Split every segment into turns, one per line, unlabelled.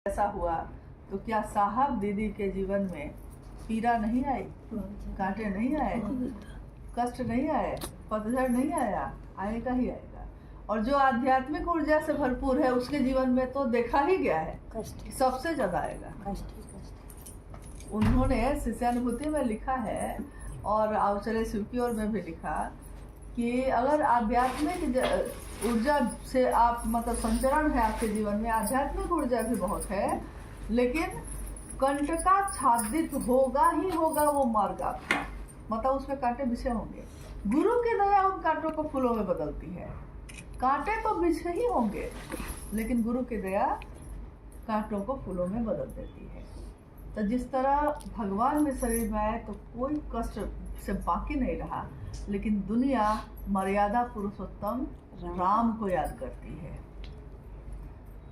ऐसा हुआ तो क्या साहब दीदी के जीवन में पीड़ा नहीं आई, कांटे नहीं आए, कष्ट नहीं आए, पतझड़ नहीं आया? आएगा ही आएगा। और जो आध्यात्मिक ऊर्जा से भरपूर है उसके जीवन में तो देखा ही गया है सबसे ज्यादा आएगा। उन्होंने शिष्यानुभूति में लिखा है और आवचले शिव की ओर में भी लिखा कि अगर आध्यात्मिक ऊर्जा से आप मतलब संचरण है आपके जीवन में, आध्यात्मिक ऊर्जा भी बहुत है, लेकिन कंटकाच्छादित होगा ही होगा वो मार्ग आपका, मतलब उसमें कांटे बिछे होंगे। गुरु की दया उन कांटों को फूलों में बदलती है। कांटे तो बिछे ही होंगे लेकिन गुरु की दया कांटों को फूलों में बदल देती है। तो जिस तरह भगवान में शरीर में आए तो कोई कष्ट से बाकी नहीं रहा, लेकिन दुनिया मर्यादा पुरुषोत्तम राम को याद करती है।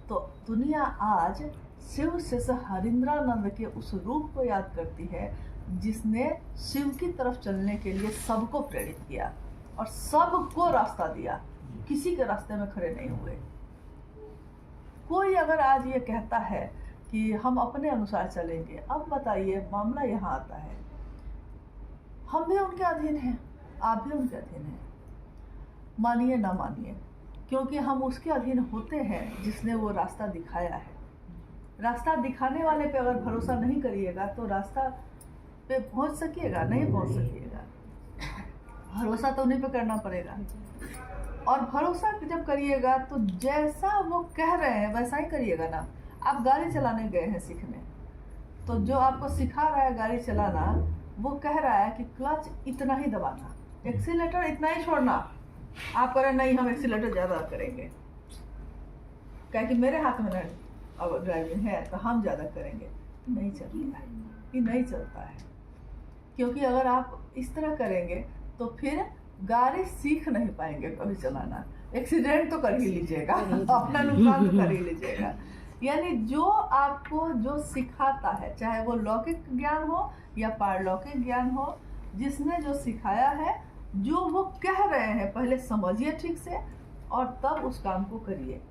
तो दुनिया आज शिव शेष हरिंद्रानंद के उस रूप को याद करती है जिसने शिव की तरफ चलने के लिए सबको प्रेरित किया और सबको रास्ता दिया, किसी के रास्ते में खड़े नहीं हुए। कोई अगर आज ये कहता है कि हम अपने अनुसार चलेंगे, अब बताइए मामला यहाँ आता है, हम भी उनके अधीन हैं, आप भी उनके अधीन हैं। मानिए ना मानिए, क्योंकि हम उसके अधीन होते हैं जिसने वो रास्ता दिखाया है। रास्ता दिखाने वाले पे अगर भरोसा नहीं करिएगा तो रास्ता पे पहुंच सकिएगा? नहीं पहुंच सकिएगा। भरोसा तो उन्हीं पे करना पड़ेगा। और भरोसा जब करिएगा तो जैसा वो कह रहे हैं वैसा ही करिएगा ना। आप गाड़ी चलाने गए हैं सीखने, तो जो आपको सिखा रहा है गाड़ी चलाना वो कह रहा है कि क्लच इतना ही दबाना, एक्सीलेटर इतना ही छोड़ना। आप कह रहे नहीं हम एक्सीलेटर ज़्यादा करेंगे, क्या कि मेरे हाथ में नहीं अब ड्राइविंग है तो हम ज़्यादा करेंगे। नहीं चलता है, ये नहीं चलता है। क्योंकि अगर आप इस तरह करेंगे तो फिर गाड़ी सीख नहीं पाएंगे कभी चलाना। एक्सीडेंट तो कर ही लीजिएगा, अपना नुकसान तो कर ही लीजिएगा। यानी जो आपको जो सिखाता है, चाहे वो लौकिक ज्ञान हो या पारलौकिक ज्ञान हो, जिसने जो सिखाया है, जो वो कह रहे हैं पहले समझिए ठीक से और तब उस काम को करिए।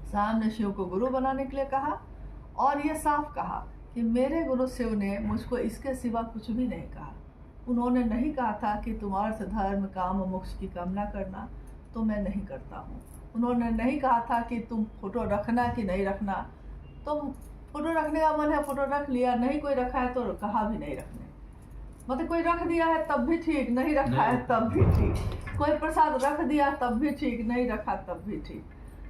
साहब ने शिव को गुरु बनाने के लिए कहा और ये साफ कहा कि मेरे गुरु शिव ने मुझको इसके सिवा कुछ भी नहीं कहा। उन्होंने नहीं कहा था कि तुम अर्थ धर्म काम मोक्ष की कामना करना, तो मैं नहीं करता हूँ। उन्होंने नहीं कहा था कि तुम फोटो रखना कि नहीं रखना, तुम फोटो रखने का मन है फोटो रख लिया, नहीं कोई रखा है तो कहा भी नहीं रखने। मतलब कोई रख दिया है तब भी ठीक, नहीं रखा है तब भी ठीक। कोई प्रसाद रख दिया तब भी ठीक, नहीं रखा तब भी ठीक।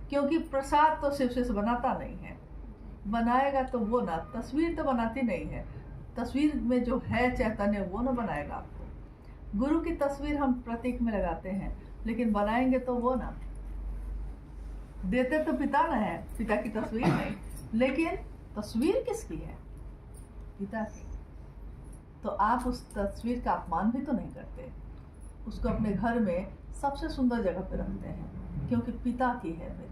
क्योंकि प्रसाद तो शिव से बनाता नहीं है, बनाएगा तो वो ना, तस्वीर तो बनाती नहीं है। तस्वीर में जो है चैतन्य वो ना बनाएगा आपको। गुरु की तस्वीर हम प्रतीक में लगाते हैं लेकिन बनाएंगे तो वो ना। देते तो पिता ना है, पिता की तस्वीर नहीं, लेकिन तस्वीर किसकी है? पिता की। तो आप उस तस्वीर का अपमान भी तो नहीं करते, उसको अपने घर में सबसे सुंदर जगह पे रखते हैं क्योंकि पिता की है मेरी।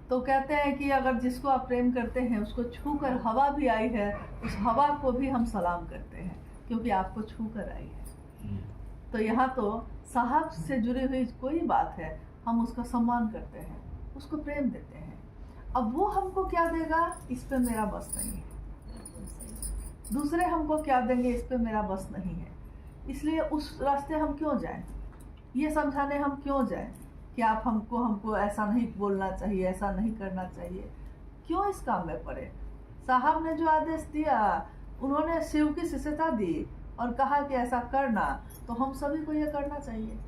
तो कहते हैं कि अगर जिसको आप प्रेम करते हैं उसको छू कर हवा भी आई है, उस हवा को भी हम सलाम करते हैं क्योंकि आपको छू कर आई है। तो यहाँ तो साहब से जुड़ी हुई कोई बात है, हम उसका सम्मान करते हैं, उसको प्रेम देते हैं। अब वो हमको क्या देगा इस पे मेरा बस नहीं है, दूसरे हमको क्या देंगे इस पे मेरा बस नहीं है। इसलिए उस रास्ते हम क्यों जाएं, ये समझाने हम क्यों जाएं कि आप हमको ऐसा नहीं बोलना चाहिए, ऐसा नहीं करना चाहिए। क्यों इस काम में पड़े? साहब ने जो आदेश दिया, उन्होंने शिव की शिष्यता दी और कहा कि ऐसा करना, तो हम सभी को ये करना चाहिए।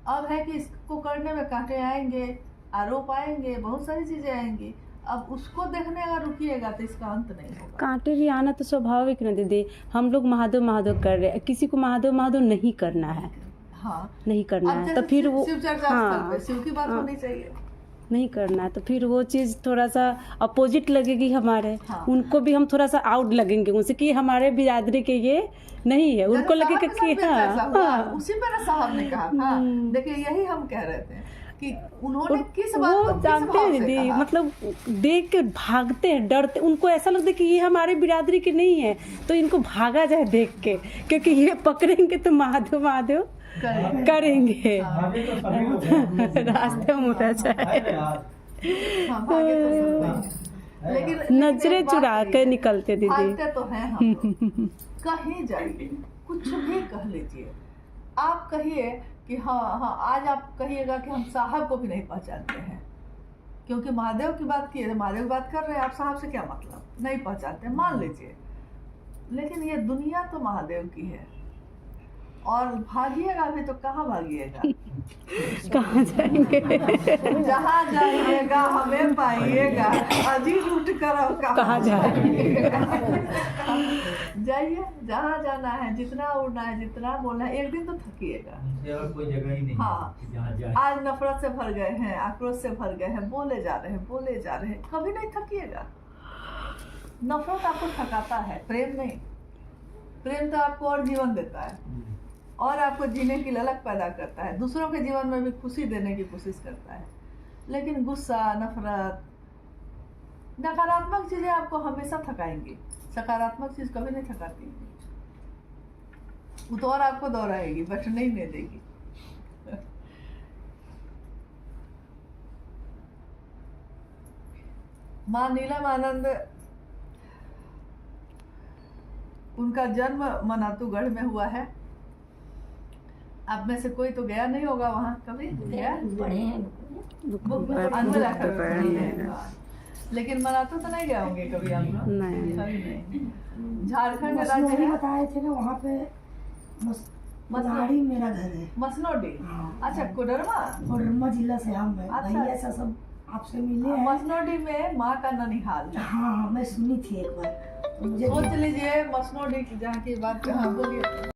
अब है कि इसको करने में कांटे आएंगे, आरोप आएंगे, बहुत सारी चीजें आएंगी। अब उसको देखने अगर रुकिएगा तो इसका अंत नहीं होगा।
कांटे भी आना तो स्वाभाविक ना दीदी। हम लोग महादेव महादेव कर रहे हैं, किसी को महादेव महादेव नहीं करना है।
हाँ,
नहीं करना है तो फिर वो
शिव चर्चा स्थल पे शिव की बात होनी चाहिए।
नहीं करना है तो फिर वो चीज़ थोड़ा सा अपोजिट लगेगी हमारे।
हाँ।
उनको भी हम थोड़ा सा आउट लगेंगे उनसे कि हमारे बिरादरी के ये नहीं है, उनको लगेगा कि हाँ
उसी पर साहब ने कहा। हाँ, देखिए यही हम कह रहे थे कि उन्होंने किस बात
वो
को
जानते हैं दीदी, मतलब देख के भागते हैं, डरते। उनको ऐसा लगता है कि ये हमारे बिरादरी के नहीं है तो इनको भागा जाए देख के, क्योंकि ये पकड़ेंगे तो महादेव महादेव करेंगे। रास्ते में मुड़ा जाए।
हाँ, भागे तो सकते हैं। लेकिन
नजरें
एक बात
चुरा
कही
के
है,
निकलते दीदी।
भागते तो हैं हम लोग। कहीं जाइए, कुछ भी कह लीजिए, आप कहिए कि हाँ, आज आप कहिएगा कि हम साहब को भी नहीं पहचानते हैं, क्योंकि महादेव की बात की है, महादेव की बात कर रहे हैं, आप साहब से क्या मतलब, नहीं पहचानते, मान लीजिए। लेकिन ये दुनिया तो महादेव की है, और भागिएगा भी तो कहाँ भागिएगा?
कहाँ जाएंगे?
जहाँ जाइएगा हमें पाइएगा, अजी रूट करो
कहाँ जाएंगे?
जाइए, जहाँ जाना है, जितना उड़ना है, जितना बोलना है, एक दिन तो थकिएगा।
कोई जगह ही नहीं
हाँ,
है जहाँ जाए।
आज नफरत से भर गए हैं, आक्रोश से भर गए हैं, बोले जा रहे हैं, कभी नहीं थकिएगा। नफरत आपको थकाता है, प्रेम नहीं। प्रेम तो आपको और जीवन देता है, और आपको जीने की ललक पैदा करता है, दूसरों के जीवन में भी खुशी देने की कोशिश करता है। लेकिन गुस्सा, नफरत, नकारात्मक चीजें आपको हमेशा थकाएंगी, सकारात्मक चीज कभी नहीं थकाती। वो तो और आपको दोहराएगी, बैठने ही नहीं देगी। माँ नीलम आनंद, उनका जन्म मनातूगढ़ में हुआ है। आप में से कोई तो गया नहीं होगा वहाँ कभी, गया? अनमोल कभी है। लेकिन मनातू तो नहीं गए होंगे कभी आप लोग?
नहीं।
कभी नहीं। झारखंड राज्य
मसनोडी
है,
बताए थे ना, वहाँ पे मसनाड़ी मेरा घर है।
मसनोडी।
हाँ।
अच्छा, कोडरमा।
कोडरमा जिला से हम है।
अच्छा।
भैया ऐसा सब आपसे मिले हैं।
मसनोडी में माँ का ननिहाल है।
हाँ, मैं सुनी थी एक बार, तो मुझे
सोच लीजिए, मसनोडी की जहाँ की बात, हाँ बोलिए।